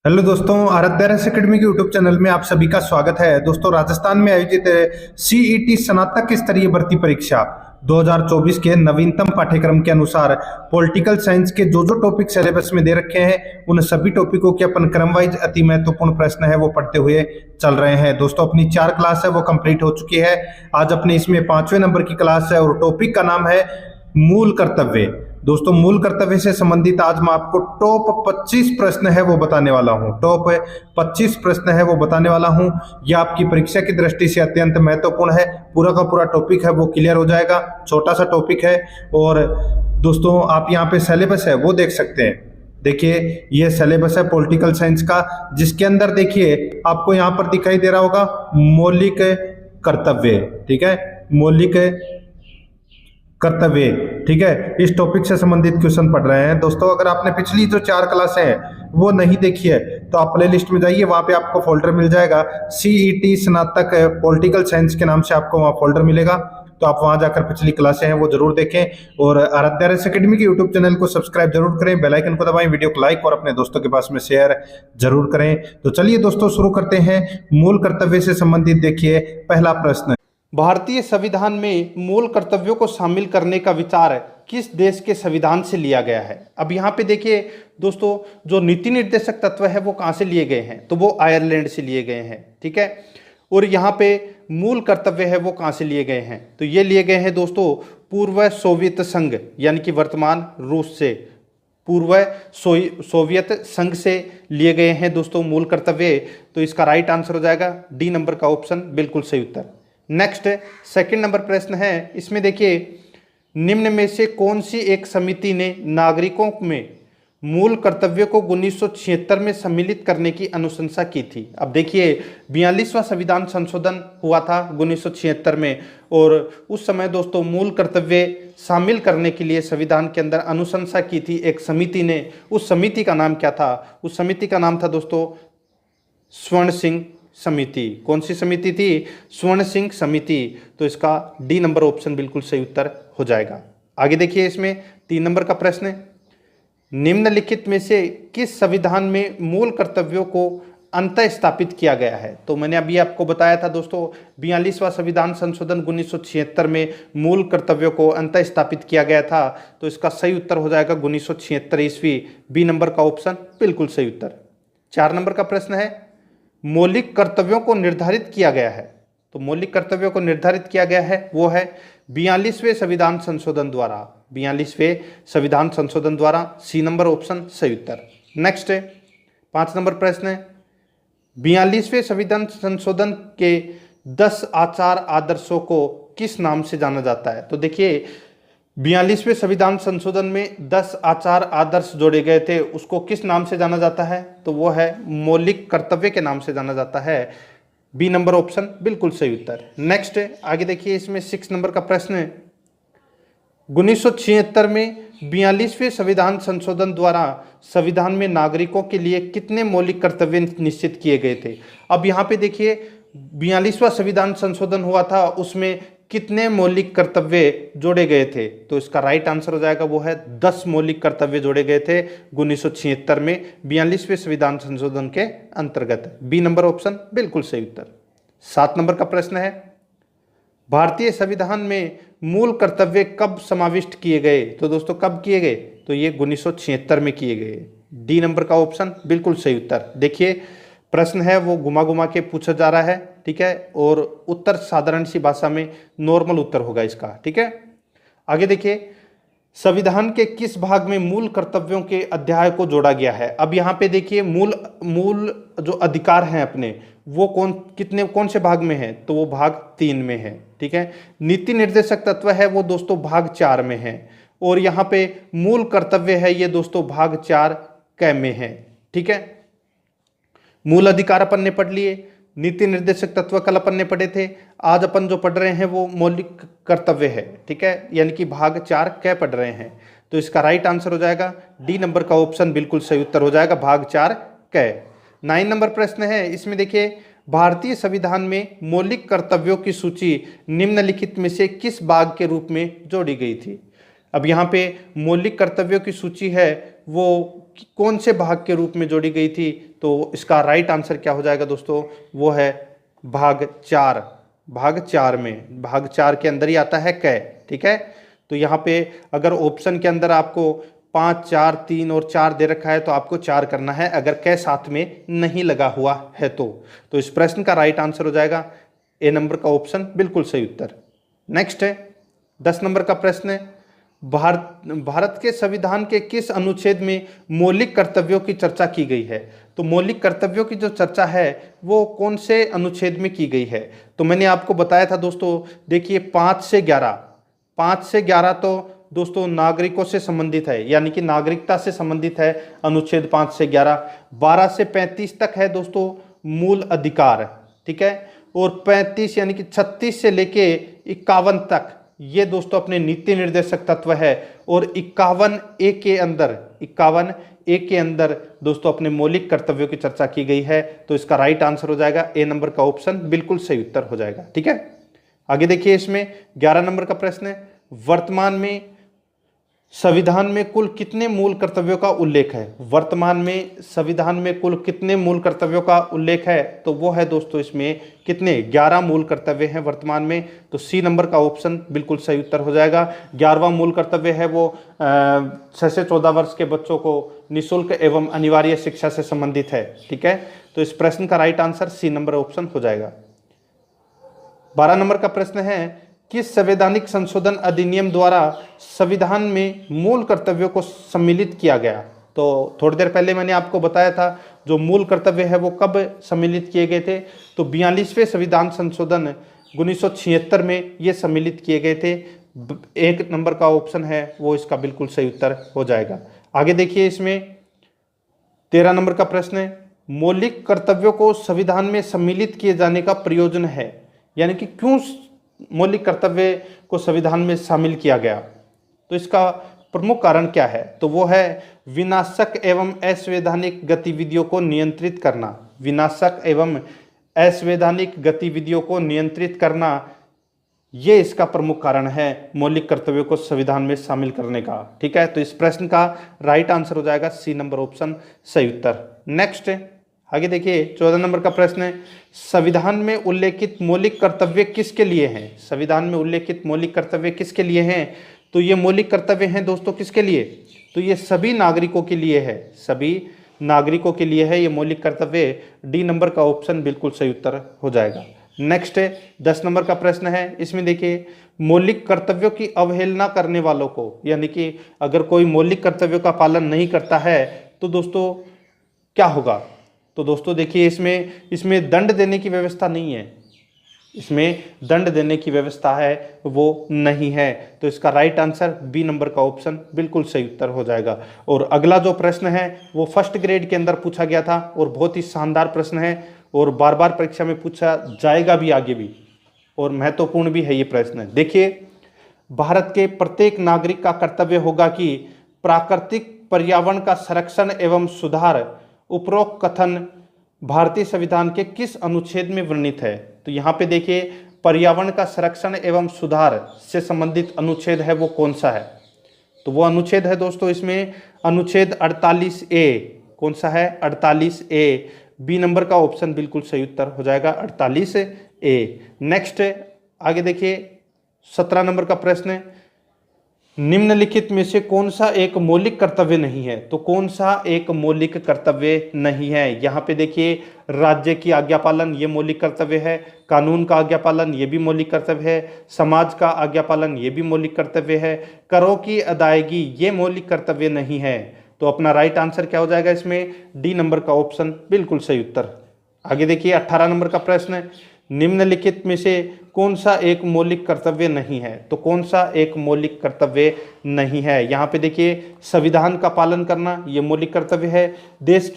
Hello दोस्तों, आराध्यास academy के YouTube channel में आप सभी का स्वागत है। दोस्तों, राजस्थान में आयोजित सीईटी स्नातक स्तरीय भर्ती परीक्षा 2024 के नवीनतम पाठ्यक्रम के अनुसार पॉलिटिकल साइंस के जो टॉपिक सिलेबस में दे रखे हैं उन सभी टॉपिकों के अपन क्रम वाइज अति महत्वपूर्ण प्रश्न है वो पढ़ते हुए चल रहे हैं। दोस्तों, अपनी 4 क्लास है वो कंप्लीट हो चुकी है। आज अपने इसमें 5वें नंबर की क्लास है और टॉपिक का नाम है मूल कर्तव्य। दोस्तों, मूल कर्तव्य से संबंधित आज मैं आपको टॉप 25 प्रश्न है वो बताने वाला हूं। टॉप 25 प्रश्न है वो बताने वाला हूं। यह आपकी परीक्षा की दृष्टि से अत्यंत महत्वपूर्ण है। पूरा का पूरा टॉपिक है वो क्लियर हो जाएगा। छोटा सा टॉपिक है। और दोस्तों, आप यहाँ पे सिलेबस है वो देख सकते हैं। देखिए, यह सिलेबस है पॉलिटिकल साइंस का, जिसके अंदर देखिए आपको यहाँ पर दिखाई दे रहा होगा मौलिक कर्तव्य। ठीक है, मौलिक कर्तव्य। ठीक है, इस टॉपिक से संबंधित क्वेश्चन पढ़ रहे हैं। दोस्तों, अगर आपने पिछली जो 4 क्लासें हैं वो नहीं देखी है तो आप प्ले लिस्ट में जाइए, वहां पे आपको फोल्डर मिल जाएगा सीईटी स्नातक पॉलिटिकल साइंस के नाम से आपको वहां फोल्डर मिलेगा। तो आप वहां जाकर पिछली क्लासें हैं वो जरूर देखें और आराध्यास एकेडमी के यूट्यूब चैनल को सब्सक्राइब जरूर करें, बेल आइकन को दबाएं, वीडियो को लाइक और अपने दोस्तों के पास में शेयर जरूर करें। तो चलिए दोस्तों, शुरू करते हैं। मूल कर्तव्य से संबंधित देखिए पहला प्रश्न। भारतीय संविधान में मूल कर्तव्यों को शामिल करने का विचार किस देश के संविधान से लिया गया है? अब यहाँ पे देखिए दोस्तों, जो नीति निर्देशक तत्व है वो कहाँ से लिए गए हैं? तो वो आयरलैंड से लिए गए हैं। ठीक है, और यहाँ पे मूल कर्तव्य है वो कहाँ से लिए गए हैं? तो ये लिए गए हैं दोस्तों पूर्व सोवियत संघ यानी कि वर्तमान रूस से, पूर्व सोवियत संघ से लिए गए हैं दोस्तों मूल कर्तव्य। तो इसका राइट आंसर हो जाएगा डी नंबर का ऑप्शन, बिल्कुल सही उत्तर। नेक्स्ट सेकंड नंबर प्रश्न है, इसमें देखिए निम्न में से कौन सी एक समिति ने नागरिकों में मूल कर्तव्यों को 1976 में सम्मिलित करने की अनुशंसा की थी? अब देखिए 42वां संविधान संशोधन हुआ था 1976 में और उस समय दोस्तों मूल कर्तव्य शामिल करने के लिए संविधान के अंदर अनुशंसा की थी एक समिति ने। उस समिति का नाम क्या था? उस समिति का नाम था दोस्तों स्वर्ण सिंह समिति। कौन सी समिति थी? स्वर्ण सिंह समिति। तो इसका डी नंबर ऑप्शन बिल्कुल सही उत्तर हो जाएगा। आगे देखिए, इसमें 3 नंबर का प्रश्न है, निम्नलिखित में से किस संविधान में मूल कर्तव्यों को अंतः स्थापित किया गया है? तो मैंने अभी आपको बताया था दोस्तों 42वां संविधान संशोधन 1976 में मूल कर्तव्यों को अंतः स्थापित किया गया था। तो इसका सही उत्तर हो जाएगा 1976 ईस्वी, बी नंबर का ऑप्शन बिल्कुल सही उत्तर। 4 नंबर का प्रश्न है, मौलिक कर्तव्यों को निर्धारित किया गया है। तो मौलिक कर्तव्यों को निर्धारित किया गया है वो है 42वें संविधान संशोधन द्वारा, 42वें संविधान संशोधन द्वारा, सी नंबर ऑप्शन सही उत्तर। नेक्स्ट है 5 नंबर प्रश्न है, 42वें संविधान संशोधन के 10 आचार आदर्शों को किस नाम से जाना जाता है? तो देखिए 42वें संविधान संशोधन में 10 आचार आदर्श जोड़े गए थे, उसको किस नाम से जाना जाता है? तो वो है मौलिक कर्तव्य के नाम से जाना जाता है, बी नंबर ऑप्शन बिल्कुल सही उत्तर। नेक्स्ट आगे देखिए, इसमें 6 नंबर का प्रश्न है, 1976 में 42वें संविधान संशोधन द्वारा संविधान में नागरिकों के लिए कितने मौलिक कर्तव्य निश्चित किए गए थे? अब यहाँ पे देखिए 42वां संविधान संशोधन हुआ था, उसमें कितने मौलिक कर्तव्य जोड़े गए थे? तो इसका राइट आंसर हो जाएगा वो है 10 मौलिक कर्तव्य जोड़े गए थे 1976 में 42वें संविधान संशोधन के अंतर्गत, बी नंबर ऑप्शन बिल्कुल सही उत्तर। 7 नंबर का प्रश्न है, भारतीय संविधान में मूल कर्तव्य कब समाविष्ट किए गए? तो दोस्तों कब किए गए? तो ये 1976 में किए गए, डी नंबर का ऑप्शन बिल्कुल सही उत्तर। देखिए प्रश्न है वो घुमा घुमा के पूछा जा रहा है, ठीक है, और उत्तर साधारण सी भाषा में नॉर्मल उत्तर होगा इसका। ठीक है, आगे देखिए, संविधान के किस भाग में मूल कर्तव्यों के अध्याय को जोड़ा गया है? अब यहाँ पे देखिए मूल जो अधिकार हैं अपने वो कौन से भाग में है? तो वो भाग 3 में है। ठीक है, नीति निर्देशक तत्व है वो दोस्तों भाग 4 में है और यहाँ पे मूल कर्तव्य है ये दोस्तों भाग 4 क में है। ठीक है, मूल अधिकार अपन ने पढ़ लिए, नीति निर्देशक तत्व कल अपन ने पढ़े थे, आज अपन जो पढ़ रहे हैं वो मौलिक कर्तव्य है। ठीक है, यानी कि भाग 4 क पढ़ रहे हैं। तो इसका राइट आंसर हो जाएगा डी नंबर का ऑप्शन बिल्कुल सही उत्तर हो जाएगा, भाग 4 क। 9 नंबर प्रश्न है, इसमें देखिए भारतीय संविधान में मौलिक कर्तव्यों की सूची निम्नलिखित में से किस भाग के रूप में जोड़ी गई थी? अब यहाँ पे मौलिक कर्तव्यों की सूची है वो कौन से भाग के रूप में जोड़ी गई थी? तो इसका राइट आंसर क्या हो जाएगा दोस्तों, वो है भाग 4। भाग 4 में, भाग 4 के अंदर ही आता है कै, ठीक है। तो यहाँ पे अगर ऑप्शन के अंदर आपको 5, 4, 3 और 4 दे रखा है तो आपको 4 करना है, अगर कै साथ में नहीं लगा हुआ है तो इस प्रश्न का राइट आंसर हो जाएगा ए नंबर का ऑप्शन, बिल्कुल सही उत्तर। नेक्स्ट है 10 नंबर का प्रश्न है, भारत के संविधान के किस अनुच्छेद में मौलिक कर्तव्यों की चर्चा की गई है। तो मौलिक कर्तव्यों की जो चर्चा है वो कौन से अनुच्छेद में की गई है। तो मैंने आपको बताया था दोस्तों, देखिए 5 से 11 तो दोस्तों नागरिकों से संबंधित है, यानी कि नागरिकता से संबंधित है अनुच्छेद 5 से 11। 12 से 35 तक है दोस्तों मूल अधिकार, ठीक है। और 35 यानी कि 36 से लेके 51 तक ये दोस्तों अपने नीति निर्देशक तत्व है। और 51A के अंदर दोस्तों अपने मौलिक कर्तव्यों की चर्चा की गई है। तो इसका राइट आंसर हो जाएगा ए नंबर का ऑप्शन, बिल्कुल सही उत्तर हो जाएगा, ठीक है। आगे देखिए, इसमें 11 नंबर का प्रश्न है, वर्तमान में संविधान में कुल कितने मूल कर्तव्यों का उल्लेख है। वर्तमान में संविधान में कुल कितने मूल कर्तव्यों का उल्लेख है, तो वो है दोस्तों इसमें कितने, 11 मूल कर्तव्य हैं वर्तमान में। तो सी नंबर का ऑप्शन बिल्कुल सही उत्तर हो जाएगा। 11वां मूल कर्तव्य है वो 6 से 14 वर्ष के बच्चों को निःशुल्क एवं अनिवार्य शिक्षा से संबंधित है, ठीक है। तो इस प्रश्न का right answer C number option हो जाएगा। 12 नंबर का प्रश्न है, किस संवैधानिक संशोधन अधिनियम द्वारा संविधान में मूल कर्तव्यों को सम्मिलित किया गया। तो थोड़ी देर पहले मैंने आपको बताया था जो मूल कर्तव्य है वो कब सम्मिलित किए गए थे। तो 42वें संविधान संशोधन 1976 में ये सम्मिलित किए गए थे। 1 नंबर का ऑप्शन है वो इसका बिल्कुल सही उत्तर हो जाएगा। आगे देखिए, इसमें 13 नंबर का प्रश्न है, मौलिक कर्तव्यों को संविधान में सम्मिलित किए जाने का प्रयोजन है, यानी कि क्यों मौलिक कर्तव्य को संविधान में शामिल किया गया। तो इसका प्रमुख कारण क्या है, तो वो है विनाशक एवं असंवैधानिक गतिविधियों को नियंत्रित करना। विनाशक एवं असंवैधानिक गतिविधियों को नियंत्रित करना, ये इसका प्रमुख कारण है मौलिक कर्तव्यों को संविधान में शामिल करने का, ठीक है। तो इस प्रश्न का राइट आंसर हो जाएगा सी नंबर ऑप्शन, सही उत्तर। नेक्स्ट आगे देखिए, 14 नंबर का प्रश्न है, संविधान में उल्लेखित मौलिक कर्तव्य किसके लिए हैं। संविधान में उल्लेखित मौलिक कर्तव्य किसके लिए हैं। तो ये मौलिक कर्तव्य हैं दोस्तों किसके लिए, तो ये सभी नागरिकों के लिए है, सभी नागरिकों के लिए है ये मौलिक कर्तव्य। डी नंबर का ऑप्शन बिल्कुल सही उत्तर हो जाएगा। नेक्स्ट 10 नंबर का प्रश्न है, इसमें देखिए, मौलिक कर्तव्यों की अवहेलना करने वालों को, यानी कि अगर कोई मौलिक कर्तव्यों का पालन नहीं करता है तो दोस्तों क्या होगा। तो दोस्तों देखिए, इसमें दंड देने की व्यवस्था नहीं है, इसमें दंड देने की व्यवस्था है वो नहीं है। तो इसका राइट आंसर बी नंबर का ऑप्शन बिल्कुल सही उत्तर हो जाएगा। और अगला जो प्रश्न है वो फर्स्ट ग्रेड के अंदर पूछा गया था और बहुत ही शानदार प्रश्न है और बार बार परीक्षा में पूछा जाएगा भी आगे भी, और महत्वपूर्ण भी है ये प्रश्न। देखिए, भारत के प्रत्येक नागरिक का कर्तव्य होगा कि प्राकृतिक पर्यावरण का संरक्षण एवं सुधार। उपरोक्त कथन भारतीय संविधान के किस अनुच्छेद में वर्णित है। तो यहाँ पे देखिए, पर्यावरण का संरक्षण एवं सुधार से संबंधित अनुच्छेद है वो कौन सा है। तो वो अनुच्छेद है दोस्तों इसमें अनुच्छेद 48A। कौन सा है, 48A। बी नंबर का ऑप्शन बिल्कुल सही उत्तर हो जाएगा, 48A। नेक्स्ट आगे देखिए, 17 नंबर का प्रश्न है, निम्नलिखित में से कौन सा एक मौलिक कर्तव्य नहीं है। तो कौन सा एक मौलिक कर्तव्य नहीं है। यहाँ पे देखिए, राज्य की आज्ञा पालन ये मौलिक कर्तव्य है, कानून का आज्ञा पालन ये भी मौलिक कर्तव्य है, समाज का आज्ञा पालन ये भी मौलिक कर्तव्य है, करों की अदायगी ये मौलिक कर्तव्य नहीं है। तो अपना राइट आंसर क्या हो जाएगा इसमें, डी नंबर का ऑप्शन बिल्कुल सही उत्तर। आगे देखिए, 18 नंबर का प्रश्न है, निम्नलिखित में से कौन सा एक मौलिक कर्तव्य नहीं है। तो कौन सा एक मौलिक कर्तव्य नहीं है। यहाँ पे देखिए, संविधान का पालन करना ये मौलिक कर्तव्य है, देश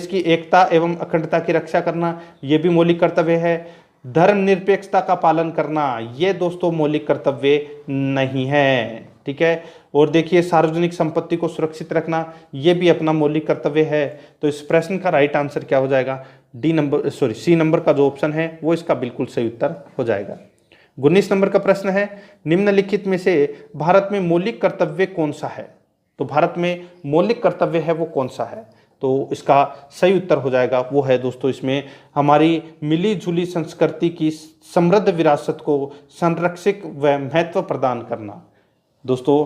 की एकता एवं अखंडता की रक्षा करना ये भी मौलिक कर्तव्य है, धर्मनिरपेक्षता का पालन करना ये दोस्तों मौलिक कर्तव्य नहीं है, ठीक है। और देखिए, सार्वजनिक संपत्ति को सुरक्षित रखना ये भी अपना मौलिक कर्तव्य है। तो इस प्रश्न का राइट आंसर क्या हो जाएगा, सी नंबर का जो ऑप्शन है वो इसका बिल्कुल सही उत्तर हो जाएगा। 19 नंबर का प्रश्न है, निम्नलिखित में से भारत में मौलिक कर्तव्य कौन सा है। तो भारत में मौलिक कर्तव्य है वो कौन सा है। तो इसका सही उत्तर हो जाएगा वो है दोस्तों इसमें हमारी मिली जुली संस्कृति की समृद्ध विरासत को संरक्षित व महत्व प्रदान करना। दोस्तों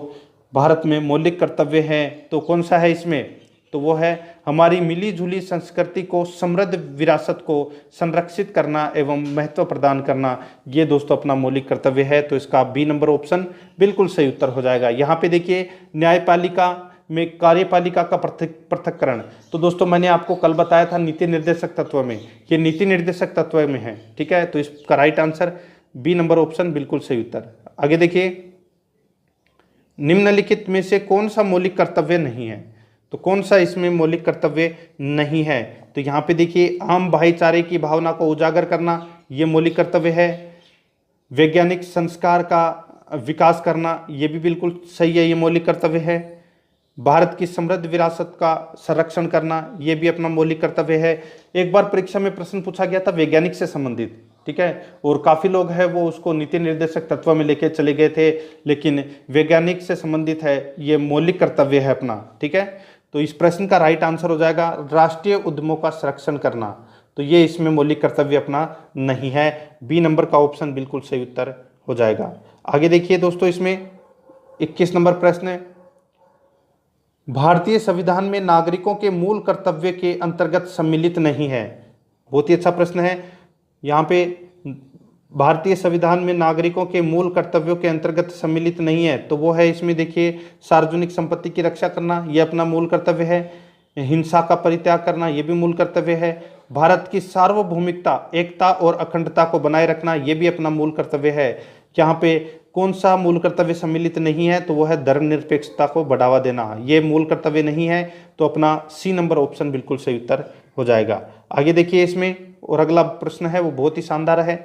भारत में मौलिक कर्तव्य है तो कौन सा है इसमें, तो वो है हमारी मिली जुली संस्कृति को समृद्ध विरासत को संरक्षित करना एवं महत्व प्रदान करना। ये दोस्तों अपना मौलिक कर्तव्य है, तो इसका बी नंबर ऑप्शन बिल्कुल सही उत्तर हो जाएगा। यहाँ पे देखिए न्यायपालिका में कार्यपालिका का पृथक्करण, तो दोस्तों मैंने आपको कल बताया था नीति निर्देशक तत्व में, ये नीति निर्देशक तत्व में है, ठीक है। तो इसका right answer B number option बिल्कुल सही उत्तर। आगे देखिए निम्नलिखित में से कौन सा मौलिक कर्तव्य नहीं है, तो कौन सा इसमें मौलिक कर्तव्य नहीं है, तो यहाँ पे देखिए आम भाईचारे की भावना को उजागर करना ये मौलिक कर्तव्य है। वैज्ञानिक संस्कार का विकास करना ये भी बिल्कुल सही है, ये मौलिक कर्तव्य है। भारत की समृद्ध विरासत का संरक्षण करना ये भी अपना मौलिक कर्तव्य है। एक बार परीक्षा में प्रश्न पूछा गया था वैज्ञानिक से संबंधित, ठीक है, और काफ़ी लोग हैं वो उसको नीति निर्देशक तत्व में लेके चले गए थे, लेकिन वैज्ञानिक से संबंधित है, ये मौलिक कर्तव्य है अपना, ठीक है। तो इस प्रश्न का राइट आंसर हो जाएगा राष्ट्रीय उद्यमों का संरक्षण करना, तो ये इसमें मौलिक कर्तव्य अपना नहीं है, बी नंबर का ऑप्शन बिल्कुल सही उत्तर हो जाएगा। आगे देखिए दोस्तों इसमें 21 नंबर प्रश्न है, भारतीय संविधान में नागरिकों के मूल कर्तव्य के अंतर्गत सम्मिलित नहीं है। बहुत ही अच्छा प्रश्न है। यहाँ पे भारतीय संविधान में नागरिकों के मूल कर्तव्यों के अंतर्गत सम्मिलित नहीं है, तो वो है इसमें देखिए सार्वजनिक संपत्ति की रक्षा करना, ये अपना मूल कर्तव्य है। हिंसा का परित्याग करना ये भी मूल कर्तव्य है। भारत की सार्वभौमिकता, एकता और अखंडता को बनाए रखना ये भी अपना मूल कर्तव्य है। यहाँ पे कौन सा मूल कर्तव्य सम्मिलित नहीं है, तो वो है धर्मनिरपेक्षता को बढ़ावा देना, ये मूल कर्तव्य नहीं है, तो अपना सी नंबर ऑप्शन बिल्कुल सही उत्तर हो जाएगा। आगे देखिए इसमें और अगला प्रश्न है वो बहुत ही शानदार है।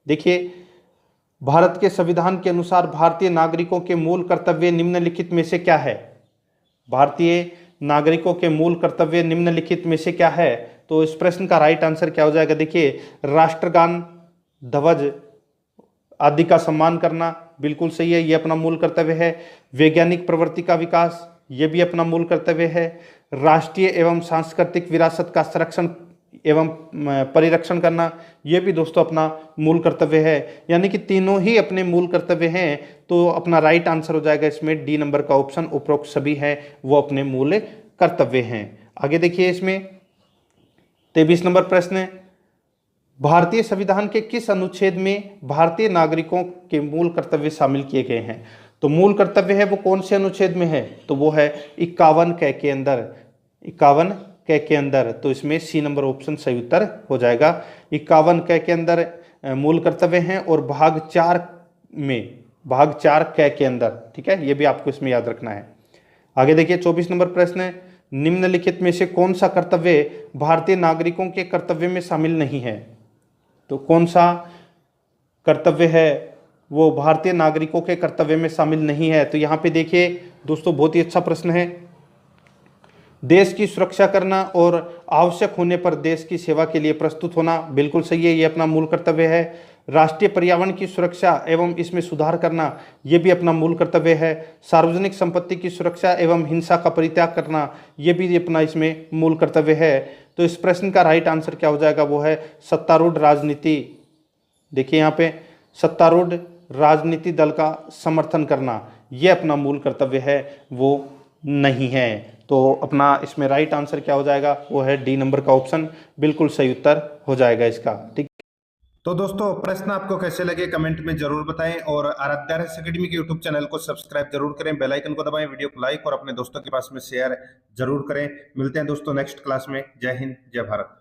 देखिए भारत के संविधान के अनुसार भारतीय नागरिकों के मूल कर्तव्य निम्नलिखित में से क्या है। भारतीय नागरिकों के मूल कर्तव्य निम्नलिखित में से क्या है, तो इस प्रश्न का राइट आंसर क्या हो जाएगा। देखिए राष्ट्रगान, ध्वज आदि का सम्मान करना बिल्कुल सही है, ये अपना मूल कर्तव्य है। वैज्ञानिक प्रवृत्ति का विकास ये भी अपना मूल कर्तव्य है। राष्ट्रीय एवं सांस्कृतिक विरासत का संरक्षण एवं परिरक्षण करना ये भी दोस्तों अपना मूल कर्तव्य है, यानी कि तीनों ही अपने मूल कर्तव्य हैं, तो अपना राइट आंसर हो जाएगा इसमें डी नंबर का ऑप्शन, उपरोक्त सभी हैं वो अपने मूल कर्तव्य हैं। आगे देखिए इसमें 23 नंबर प्रश्न है, भारतीय संविधान के किस अनुच्छेद में भारतीय नागरिकों के मूल कर्तव्य शामिल किए गए हैं। तो मूल कर्तव्य है वो कौन से अनुच्छेद में है, तो वो है 51 क के अंदर, 51 क के अंदर, तो इसमें सी नंबर ऑप्शन सही उत्तर हो जाएगा। 51 क के अंदर मूल कर्तव्य हैं और भाग 4 में, भाग 4 क के अंदर, ठीक है, ये भी आपको इसमें याद रखना है। आगे देखिए 24 नंबर प्रश्न है, निम्नलिखित में से कौन सा कर्तव्य भारतीय नागरिकों के कर्तव्य में शामिल नहीं है। तो कौन सा कर्तव्य है वो भारतीय नागरिकों के कर्तव्य में शामिल नहीं है, तो यहाँ पे देखिए दोस्तों बहुत ही अच्छा प्रश्न है। देश की सुरक्षा करना और आवश्यक होने पर देश की सेवा के लिए प्रस्तुत होना बिल्कुल सही है, ये अपना मूल कर्तव्य है। राष्ट्रीय पर्यावरण की सुरक्षा एवं इसमें सुधार करना ये भी अपना मूल कर्तव्य है। सार्वजनिक संपत्ति की सुरक्षा एवं हिंसा का परित्याग करना ये भी अपना इसमें मूल कर्तव्य है। तो इस प्रश्न का राइट आंसर क्या हो जाएगा, वो है सत्तारूढ़ राजनीति। देखिए यहाँ पे सत्तारूढ़ राजनीति दल का समर्थन करना ये अपना मूल कर्तव्य है, वो नहीं है। तो अपना इसमें राइट आंसर क्या हो जाएगा, वो है डी नंबर का ऑप्शन बिल्कुल सही उत्तर हो जाएगा इसका, ठीक। तो दोस्तों प्रश्न आपको कैसे लगे कमेंट में जरूर बताएं और आराध्या रहस्य अकेडमी के यूट्यूब चैनल को सब्सक्राइब जरूर करें, बेल आइकन को दबाएं, वीडियो को लाइक और अपने दोस्तों के पास में शेयर जरूर करें। मिलते हैं दोस्तों नेक्स्ट क्लास में। जय हिंद, जय भारत।